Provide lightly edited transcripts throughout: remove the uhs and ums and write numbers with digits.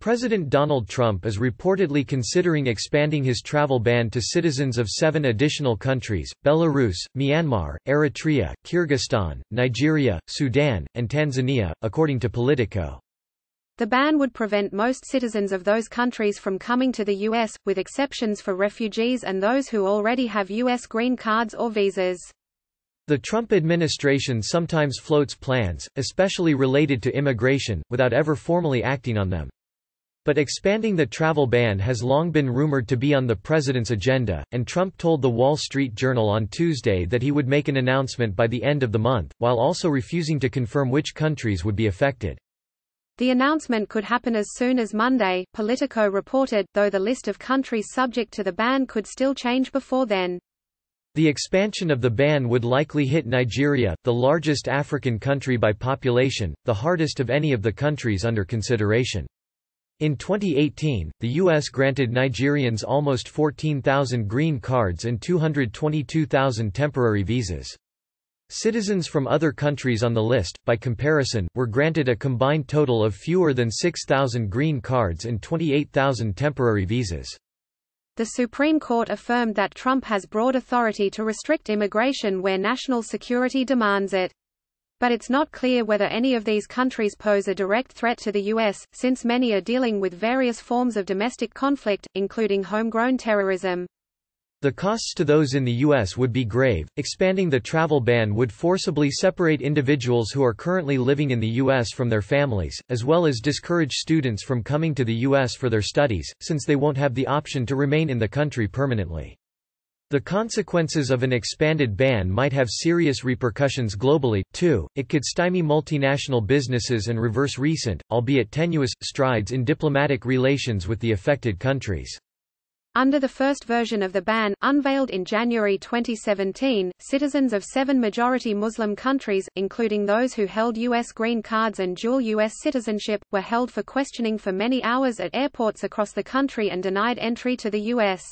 President Donald Trump is reportedly considering expanding his travel ban to citizens of 7 additional countries: Belarus, Myanmar, Eritrea, Kyrgyzstan, Nigeria, Sudan, and Tanzania, according to Politico. The ban would prevent most citizens of those countries from coming to the U.S., with exceptions for refugees and those who already have U.S. green cards or visas. The Trump administration sometimes floats plans, especially related to immigration, without ever formally acting on them. But expanding the travel ban has long been rumored to be on the president's agenda, and Trump told The Wall Street Journal on Tuesday that he would make an announcement by the end of the month, while also refusing to confirm which countries would be affected. The announcement could happen as soon as Monday, Politico reported, though the list of countries subject to the ban could still change before then. The expansion of the ban would likely hit Nigeria, the largest African country by population, the hardest of any of the countries under consideration. In 2018, the U.S. granted Nigerians almost 14,000 green cards and 222,000 temporary visas. Citizens from other countries on the list, by comparison, were granted a combined total of fewer than 6,000 green cards and 28,000 temporary visas. The Supreme Court affirmed that Trump has broad authority to restrict immigration where national security demands it. But it's not clear whether any of these countries pose a direct threat to the U.S., since many are dealing with various forms of domestic conflict, including homegrown terrorism. The costs to those in the U.S. would be grave. Expanding the travel ban would forcibly separate individuals who are currently living in the U.S. from their families, as well as discourage students from coming to the U.S. for their studies, since they won't have the option to remain in the country permanently. The consequences of an expanded ban might have serious repercussions globally, too. It could stymie multinational businesses and reverse recent, albeit tenuous, strides in diplomatic relations with the affected countries. Under the first version of the ban, unveiled in January 2017, citizens of 7 majority Muslim countries, including those who held U.S. green cards and dual U.S. citizenship, were held for questioning for many hours at airports across the country and denied entry to the U.S.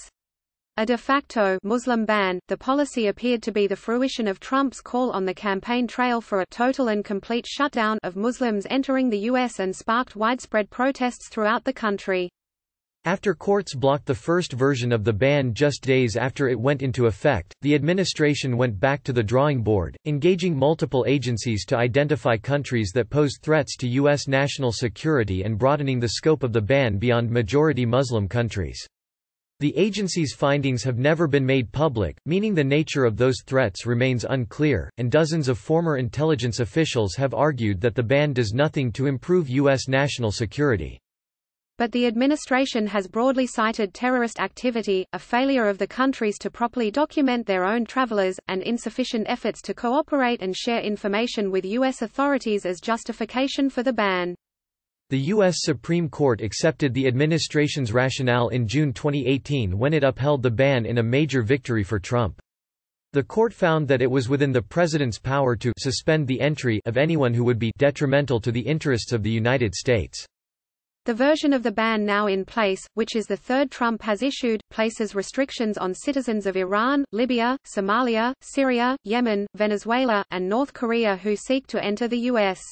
A de facto Muslim ban, the policy appeared to be the fruition of Trump's call on the campaign trail for a total and complete shutdown of Muslims entering the U.S. and sparked widespread protests throughout the country. After courts blocked the first version of the ban just days after it went into effect, the administration went back to the drawing board, engaging multiple agencies to identify countries that pose threats to U.S. national security and broadening the scope of the ban beyond majority Muslim countries. The agency's findings have never been made public, meaning the nature of those threats remains unclear, and dozens of former intelligence officials have argued that the ban does nothing to improve U.S. national security. But the administration has broadly cited terrorist activity, a failure of the countries to properly document their own travelers, and insufficient efforts to cooperate and share information with U.S. authorities as justification for the ban. The U.S. Supreme Court accepted the administration's rationale in June 2018 when it upheld the ban in a major victory for Trump. The court found that it was within the president's power to suspend the entry of anyone who would be detrimental to the interests of the United States. The version of the ban now in place, which is the third Trump has issued, places restrictions on citizens of Iran, Libya, Somalia, Syria, Yemen, Venezuela, and North Korea who seek to enter the U.S.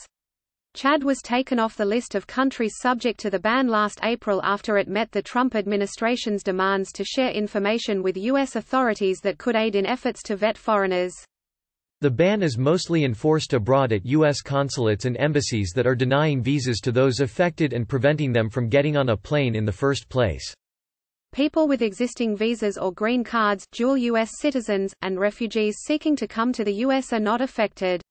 Chad was taken off the list of countries subject to the ban last April after it met the Trump administration's demands to share information with U.S. authorities that could aid in efforts to vet foreigners. The ban is mostly enforced abroad at U.S. consulates and embassies that are denying visas to those affected and preventing them from getting on a plane in the first place. People with existing visas or green cards, dual U.S. citizens, and refugees seeking to come to the U.S. are not affected.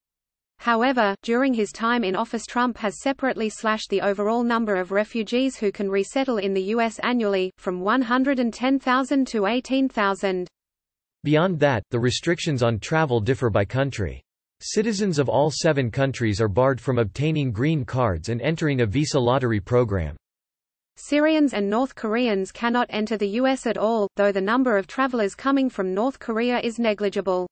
However, during his time in office, Trump has separately slashed the overall number of refugees who can resettle in the U.S. annually, from 110,000 to 18,000. Beyond that, the restrictions on travel differ by country. Citizens of all 7 countries are barred from obtaining green cards and entering a visa lottery program. Syrians and North Koreans cannot enter the U.S. at all, though the number of travelers coming from North Korea is negligible.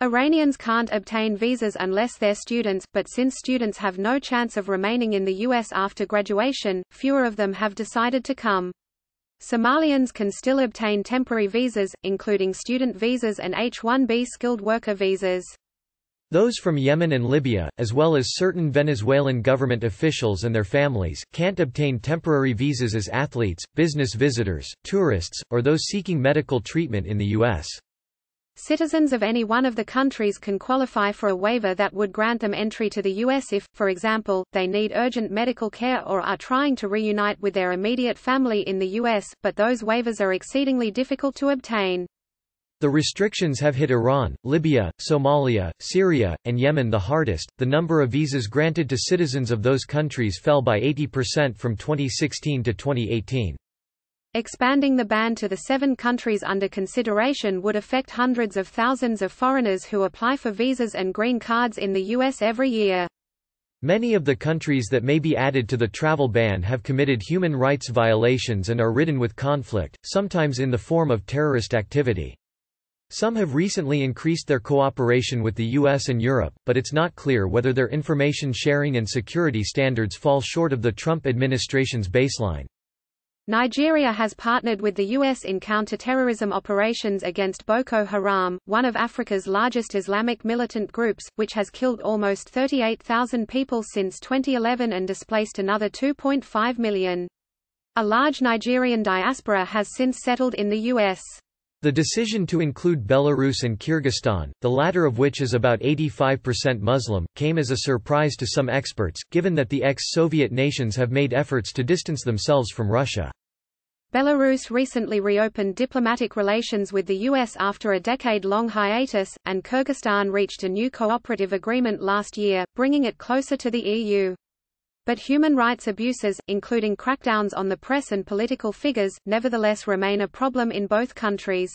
Iranians can't obtain visas unless they're students, but since students have no chance of remaining in the U.S. after graduation, fewer of them have decided to come. Somalians can still obtain temporary visas, including student visas and H-1B skilled worker visas. Those from Yemen and Libya, as well as certain Venezuelan government officials and their families, can't obtain temporary visas as athletes, business visitors, tourists, or those seeking medical treatment in the U.S. Citizens of any one of the countries can qualify for a waiver that would grant them entry to the U.S. if, for example, they need urgent medical care or are trying to reunite with their immediate family in the U.S., but those waivers are exceedingly difficult to obtain. The restrictions have hit Iran, Libya, Somalia, Syria, and Yemen the hardest. The number of visas granted to citizens of those countries fell by 80% from 2016 to 2018. Expanding the ban to the 7 countries under consideration would affect hundreds of thousands of foreigners who apply for visas and green cards in the U.S. every year. Many of the countries that may be added to the travel ban have committed human rights violations and are ridden with conflict, sometimes in the form of terrorist activity. Some have recently increased their cooperation with the US and Europe, but it's not clear whether their information sharing and security standards fall short of the Trump administration's baseline. Nigeria has partnered with the U.S. in counter-terrorism operations against Boko Haram, one of Africa's largest Islamic militant groups, which has killed almost 38,000 people since 2011 and displaced another 2.5 million. A large Nigerian diaspora has since settled in the U.S. The decision to include Belarus and Kyrgyzstan, the latter of which is about 85% Muslim, came as a surprise to some experts, given that the ex-Soviet nations have made efforts to distance themselves from Russia. Belarus recently reopened diplomatic relations with the U.S. after a decade-long hiatus, and Kyrgyzstan reached a new cooperative agreement last year, bringing it closer to the EU. But human rights abuses, including crackdowns on the press and political figures, nevertheless remain a problem in both countries.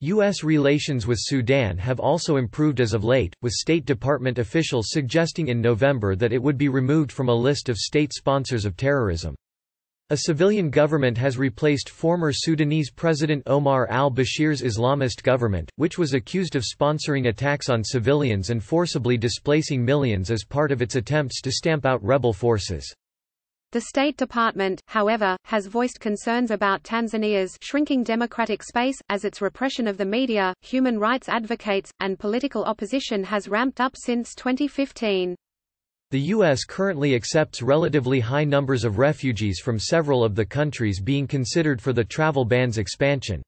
U.S. relations with Sudan have also improved as of late, with State Department officials suggesting in November that it would be removed from a list of state sponsors of terrorism. A civilian government has replaced former Sudanese President Omar al-Bashir's Islamist government, which was accused of sponsoring attacks on civilians and forcibly displacing millions as part of its attempts to stamp out rebel forces. The State Department, however, has voiced concerns about Tanzania's shrinking democratic space, as its repression of the media, human rights advocates, and political opposition has ramped up since 2015. The U.S. currently accepts relatively high numbers of refugees from several of the countries being considered for the travel ban's expansion.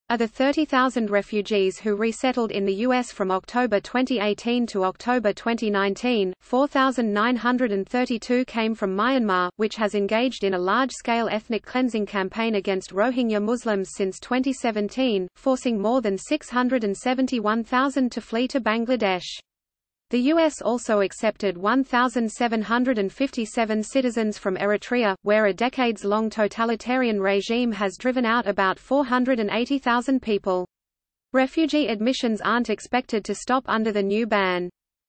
Of the 30,000 refugees who resettled in the U.S. from October 2018 to October 2019, 4,932 came from Myanmar, which has engaged in a large-scale ethnic cleansing campaign against Rohingya Muslims since 2017, forcing more than 671,000 to flee to Bangladesh. The U.S. also accepted 1,757 citizens from Eritrea, where a decades-long totalitarian regime has driven out about 480,000 people. Refugee admissions aren't expected to stop under the new ban.